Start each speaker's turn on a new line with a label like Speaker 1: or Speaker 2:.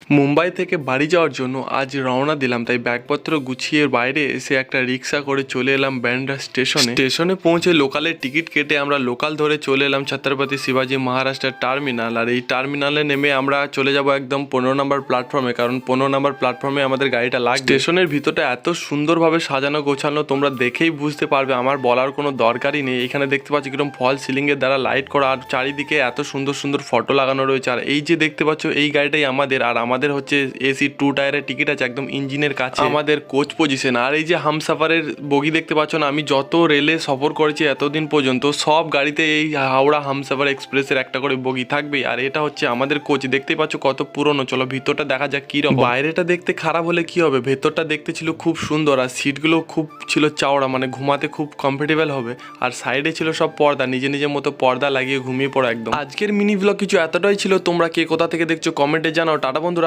Speaker 1: মুম্বাই থেকে বাড়ি যাওয়ার জন্য আজ রওনা দিলাম, তাই ব্যাগপত্র গুছিয়ে বাইরে এসে একটা রিক্সা করে চলে এলাম ব্যান্ড্রা স্টেশনে পৌঁছে লোকালের টিকিট কেটে আমরা লোকাল ধরে চলে এলাম ছত্রপতি শিবাজি মহারাষ্ট্রের টার্মিনাল। আর এই টার্মিনালে নেমে আমরা চলে যাব একদম 15 নম্বর প্ল্যাটফর্মে, কারণ 15 নম্বর প্ল্যাটফর্মে আমাদের গাড়িটা লাগবে। স্টেশনের ভিতরটা এত সুন্দরভাবে সাজানো গোছানো, তোমরা দেখেই বুঝতে পারবে, আমার বলার কোনো দরকারই নেই। এখানে দেখতে পাচ্ছি কিরকম ফল সিলিংয়ের দ্বারা লাইট করা, আর চারিদিকে এত সুন্দর সুন্দর ফটো লাগানো রয়েছে। আর এই যে দেখতে পাচ্ছ এই গাড়িটাই আমাদের, আর আমাদের হচ্ছে এসি 2 টায়ারের টিকিট আছে একদম ইঞ্জিনের কাছে আমাদের কোচ পজিশন। আর এই যে হামসাফারের বগি দেখতে পাচ্ছ না, আমি যত রেলে সফর করেছি এতদিন পর্যন্ত সব গাড়িতে এই হাওড়া হামসাফার এক্সপ্রেসের একটা করে বগি থাকবেই। আর এটা হচ্ছে আমাদের কোচ, দেখতে পাচ্ছ কত পুরনো। চলো ভিতরটা দেখা যাক কি রকম। বাইরেটা দেখতে খারাপ হলে কি হবে, ভেতরটা দেখতে ছিল খুব সুন্দর, আর সিটগুলো খুব ছিল চওড়া, মানে ঘুমাতে খুব কমফোর্টেবল হবে। আর সাইডে ছিল সব পর্দা, নিজে নিজের মতো পর্দা লাগিয়ে ঘুমিয়ে পড়ো একদম। আজকের মিনি ব্লগ কিছু এতটাই ছিল, তোমরা কে কোথা থেকে দেখছো কমেন্টে জানাও। টাটা বন্ধুরা।